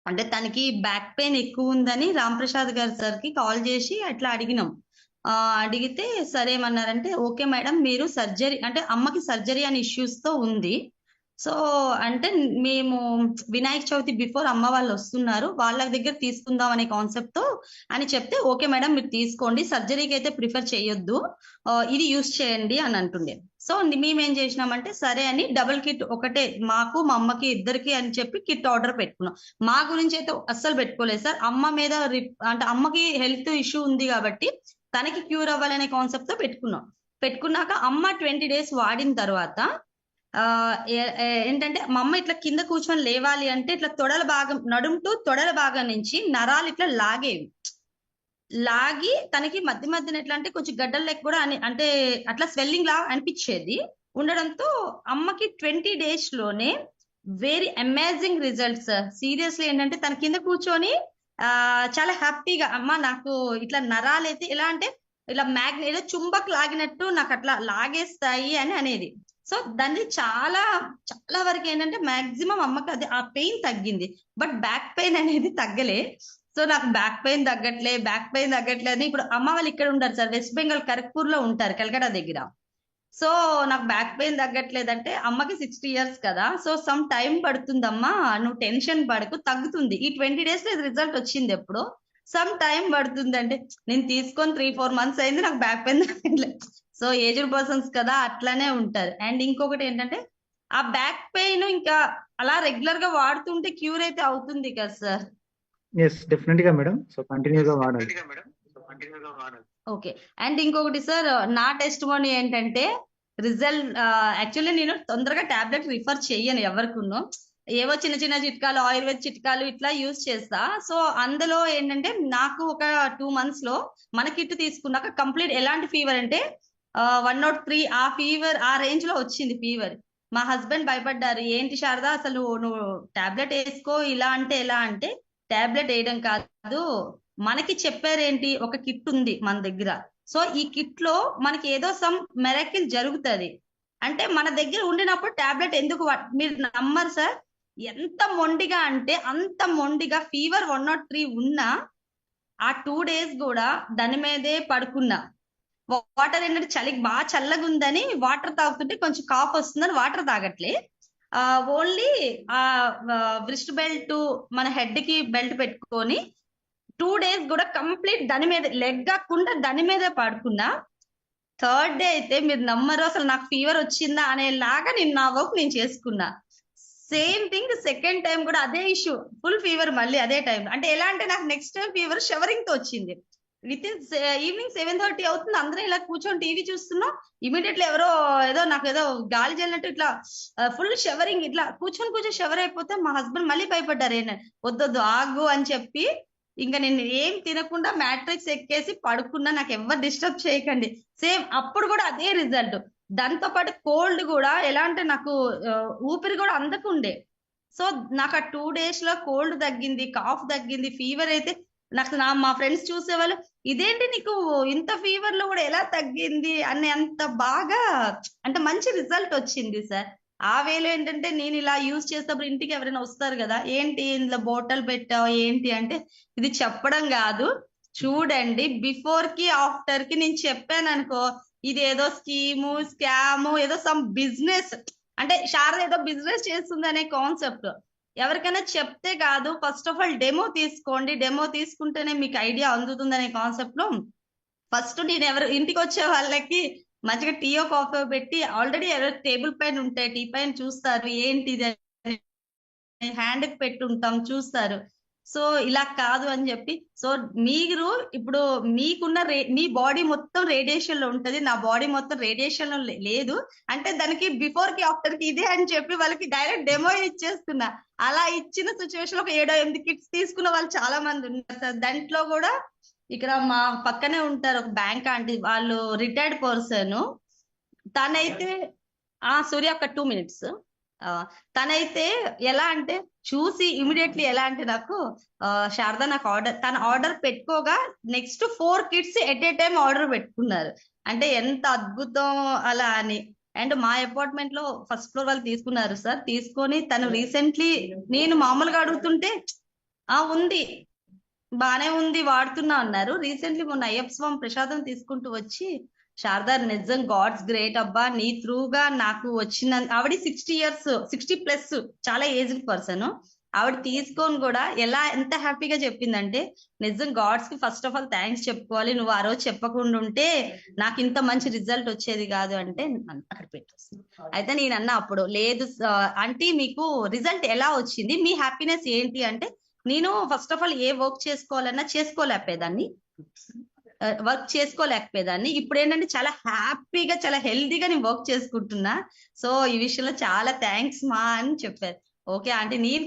అంటే తనకి back pain ఎక్కువ ఉందని రాంప్రసాద్ గారు సార్కి కాల్ చేసి అట్లా అడిగినాం. అడిగితే సరేమన్నారంటే ఓకే మేడం మీరు సర్జరీ అంటే అమ్మకి సర్జరీ అనే ఇష్యూస్ తో ఉంది. సో అంటే మేము వినాయక చవితి బిఫోర్ అమ్మ వాళ్ళు వస్తున్నారు, వాళ్ళ దగ్గర తీసుకుందాం అనే కాన్సెప్ట్ తో అని చెప్తే ఓకే మేడం మీరు తీసుకోండి, సర్జరీకి అయితే ప్రిఫర్ చేయొద్దు, ఇది యూస్ చేయండి అని అంటుండే. సో మేమేం చేసినామంటే సరే అని డబుల్ కిట్ ఒకటే మాకు మా అమ్మకి ఇద్దరికి అని చెప్పి కిట్ ఆర్డర్ పెట్టుకున్నాం. మా గురించి అయితే అస్సలు పెట్టుకోలేదు సార్, అమ్మ మీద అంటే అమ్మకి హెల్త్ ఇష్యూ ఉంది కాబట్టి తనకి క్యూర్ అవ్వాలనే కాన్సెప్ట్ తో పెట్టుకున్నాం. పెట్టుకున్నాక అమ్మ 20 days వాడిన తర్వాత ఏంటంటే మా అమ్మ ఇట్లా కింద కూర్చొని లేవాలి అంటే ఇట్లా తొడల భాగం నడుం టు తొడల భాగం నుంచి నరాలు ఇట్లా లాగి తనకి మధ్య మధ్యన ఎట్లా అంటే కొంచెం గడ్డలు లెక్క కూడా అంటే అట్లా స్వెల్లింగ్ లా అనిపించేది ఉండడంతో అమ్మకి 20 days లోనే వెరీ అమేజింగ్ రిజల్ట్స్. సీరియస్లీ ఏంటంటే తన కింద కూర్చొని చాలా హ్యాపీగా అమ్మ నాకు ఇట్లా నరాలు అయితే ఎలా అంటే ఇలా ఏదో చుంబక్ లాగినట్టు నాకు అట్లా లాగేస్తాయి అని అనేది. సో దాన్ని చాలా చాలా వరకు ఏంటంటే మాక్సిమం అమ్మకి అది ఆ పెయిన్ తగ్గింది, బట్ బ్యాక్ పెయిన్ అనేది తగ్గలే. సో నాకు బ్యాక్ పెయిన్ తగ్గట్లే అని ఇప్పుడు అమ్మ వాళ్ళు ఇక్కడ ఉంటారు సార్, వెస్ట్ బెంగాల్ కరక్పూర్ లో ఉంటారు కలకత్తా దగ్గర. సో నాకు బ్యాక్ పెయిన్ తగ్గట్లేదంటే అమ్మకి 60 years కదా, సో సమ్ టైం పడుతుందమ్మా, నువ్వు టెన్షన్ పడకు తగ్గుతుంది, ఈ 20 days లో రిజల్ట్ వచ్చింది, ఎప్పుడు సమ్ టైం పడుతుంది అంటే నేను తీసుకొని 3-4 months అయింది, నాకు బ్యాక్ పెయిన్ తగ్గట్లేదు. సో ఏజ్డ్ పర్సన్స్ కదా అట్లానే ఉంటారు. అండ్ ఇంకొకటి ఏంటంటే ఆ బ్యాక్ పెయిన్ ఇంకా అలా రెగ్యులర్ గా వాడుతుంటే క్యూర్ అయితే అవుతుంది కదా సార్? ఎస్ డెఫినెట్ గా మేడం, సో కంటిన్యూగా వాడాలి. ఓకే. అండ్ ఇంకొకటి సార్, నా టెస్టిమోనీ ఏంటంటే రిజల్ట్ యాక్చువల్లీ నేను తొందరగా టాబ్లెట్ రిఫర్ చెయ్యను ఎవరికును, ఏవో చిన్న చిన్న చిట్కాలు ఆయుర్వేద చిట్కాలు ఇట్లా యూజ్ చేస్తా. సో అందులో ఏంటంటే నాకు ఒక 2 months లో మన కిట్ తీసుకున్నాక కంప్లీట్ ఎలాంటి ఫీవర్ అంటే 103 ఆ ఫీవర్ ఆ రేంజ్ లో వచ్చింది ఫీవర్. మా హస్బెండ్ భయపడ్డారు, ఏంటి శారదా అసలు నువ్వు టాబ్లెట్ వేసుకో ఇలా అంటే ఎలా అంటే, టాబ్లెట్ వేయడం కాదు మనకి చెప్పారేంటి, ఒక కిట్ ఉంది మన దగ్గర, సో ఈ కిట్ లో మనకి ఏదో సమ్ మెరకిల్ జరుగుతుంది అంటే మన దగ్గర ఉండినప్పుడు టాబ్లెట్ ఎందుకు మీరు నమ్మరు సార్, ఎంత మొండిగా అంటే అంత మొండిగా ఫీవర్ 103 ఉన్నా ఆ 2 days కూడా దాని మీదే పడుకున్నా. వాటర్ ఏంటంటే చలికి బాగా చల్లగా ఉందని వాటర్ తాగుతుంటే కొంచెం కాఫ్ వస్తుందని వాటర్ తాగట్లే, ఓన్లీ ఆ వ్రిస్ట్ బెల్ట్ మన హెడ్ కి బెల్ట్ పెట్టుకొని 2 days కూడా కంప్లీట్ దాని మీద లెగ్గకుండా దాని మీదే పడుకున్నా. 3rd day అయితే మీరు నమ్మరు అసలు నాకు ఫీవర్ వచ్చిందా అనేలాగా నేను నా వర్క్ నేను చేసుకున్నా. సేమ్ థింగ్ సెకండ్ టైం కూడా అదే ఇష్యూ, ఫుల్ ఫీవర్ మళ్ళీ అదే టైం. అంటే ఎలా అంటే నాకు నెక్స్ట్ టైం ఫీవర్ షవరింగ్ తో వచ్చింది. విత్ ఇన్ ఈవినింగ్ 7:30 అవుతుంది, అందరం ఇలా కూర్చొని టీవీ చూస్తున్నాం, ఇమీడియట్లీ ఎవరో ఏదో నాకు ఏదో గాలి జల్లినట్టు ఇట్లా ఫుల్ షవరింగ్, ఇట్లా కూర్చొని షవర్ అయిపోతే మా హస్బెండ్ మళ్ళీ భయపడ్డారు, ఏంటంటే వద్దొద్దు ఆగు అని చెప్పి ఇంకా నేను ఏం తినకుండా మ్యాట్రిక్స్ ఎక్కేసి పడుకున్నా, నాకు ఎవరు డిస్టర్బ్ చేయకండి. సేమ్ అప్పుడు కూడా అదే రిజల్ట్. దాంతో పాటు కోల్డ్ కూడా ఎలా అంటే నాకు ఊపిరి కూడా అందకుండే. సో నాకు ఆ 2 days లో కోల్డ్ తగ్గింది, కాఫ్ తగ్గింది, ఫీవర్ అయితే నాకు మా ఫ్రెండ్స్ చూసేవాళ్ళు ఇదేంటి నీకు ఇంత ఫీవర్ లో కూడా ఎలా తగ్గింది అని, అంత బాగా అంటే మంచి రిజల్ట్ వచ్చింది సార్. ఆ వేలో ఏంటంటే నేను ఇలా యూజ్ చేసేటప్పుడు ఇంటికి ఎవరైనా వస్తారు కదా, ఏంటి ఇందులో బాటిల్ పెట్టావు ఏంటి అంటే, ఇది చెప్పడం కాదు చూడండి, బిఫోర్ కి ఆఫ్టర్ కి నేను చెప్పాను అనుకో, ఇది ఏదో స్కీము స్కాము ఏదో సమ్ బిజినెస్ అంటే శారద ఏదో బిజినెస్ చేస్తుంది అనే కాన్సెప్ట్. ఎవరికైనా చెప్తే కాదు, ఫస్ట్ ఆఫ్ ఆల్ డెమో తీసుకోండి, డెమో తీసుకుంటేనే మీకు ఐడియా అందుతుంది అనే కాన్సెప్ట్ లో ఫస్ట్ నేను ఎవరు ఇంటికి వచ్చే వాళ్ళకి మంచిగా టీయో కాఫీ పెట్టి, ఆల్రెడీ ఎవరు టేబుల్ పైన ఉంటాయి, టీ పైన చూస్తారు ఏంటి హ్యాండ్ కి పెట్టి ఉంటాం చూస్తారు. సో ఇలా కాదు అని చెప్పి, సో మీరు ఇప్పుడు మీకున్న మీ బాడీ మొత్తం రేడియేషన్ లో ఉంటది, నా బాడీ మొత్తం రేడియేషన్ లో లేదు అంటే దానికి బిఫోర్ కి ఆఫ్టర్ కి ఇదే అని చెప్పి వాళ్ళకి డైరెక్ట్ డెమో ఇచ్చేస్తున్నా. అలా ఇచ్చిన సిచ్యువేషన్ ఒక 7-8 కిట్స్ తీసుకున్న వాళ్ళు చాలా మంది ఉన్నారు సార్. దాంట్లో కూడా ఇక్కడ మా పక్కనే ఉంటారు ఒక బ్యాంక్ ఆంటీ, వాళ్ళు రిటైర్డ్ పర్సన్, తనైతే సూర్య ఒక 2 minutes, తనైతే ఎలా అంటే చూసి ఇమీడియట్లీ ఎలా అంటే నాకు శారద నాకు తన ఆర్డర్ పెట్టుకోగా next 4 kids at a time order పెట్టుకున్నారు. అంటే ఎంత అద్భుతం అలా అని. అండ్ మా అపార్ట్మెంట్ లో ఫస్ట్ ఫ్లోర్ వాళ్ళు తీసుకున్నారు సార్, తీసుకొని తను రీసెంట్లీ నేను మామూలుగా అడుగుతుంటే ఉంది, బానే ఉంది, వాడుతున్నా అన్నారు. రీసెంట్లీ మొన్న అయ్యప్ప స్వామి ప్రసాదం తీసుకుంటూ వచ్చి, శారదా నిజం గాడ్స్ గ్రేట్ అబ్బా, నీ త్రూగా నాకు వచ్చిన, ఆవిడ 60 years 60+ చాలా ఏజ్డ్ పర్సన్. ఆవిడ తీసుకొని కూడా ఎంత హ్యాపీగా చెప్పిందంటే, నిజం గాడ్స్ కి ఫస్ట్ ఆఫ్ ఆల్ థ్యాంక్స్ చెప్పుకోవాలి, నువ్వు ఆ రోజు చెప్పకుండా ఉంటే నాకు ఇంత మంచి రిజల్ట్ వచ్చేది కాదు అంటే అక్కడ పెట్టేస్తుంది. అయితే నేను అన్నా అప్పుడు, లేదు అంటే మీకు రిజల్ట్ ఎలా వచ్చింది, మీ హ్యాపీనెస్ ఏంటి అంటే, నేను first of all A work చేసుకోవాలన్నా చేసుకోలేకపోయేదాన్ని. ఇప్పుడు ఏంటంటే చాలా హ్యాపీగా, చాలా హెల్దీగా నేను వర్క్ చేసుకుంటున్నా. సో ఈ విషయంలో చాలా థ్యాంక్స్ మా అని చెప్పారు. ఓకే అంటే నేను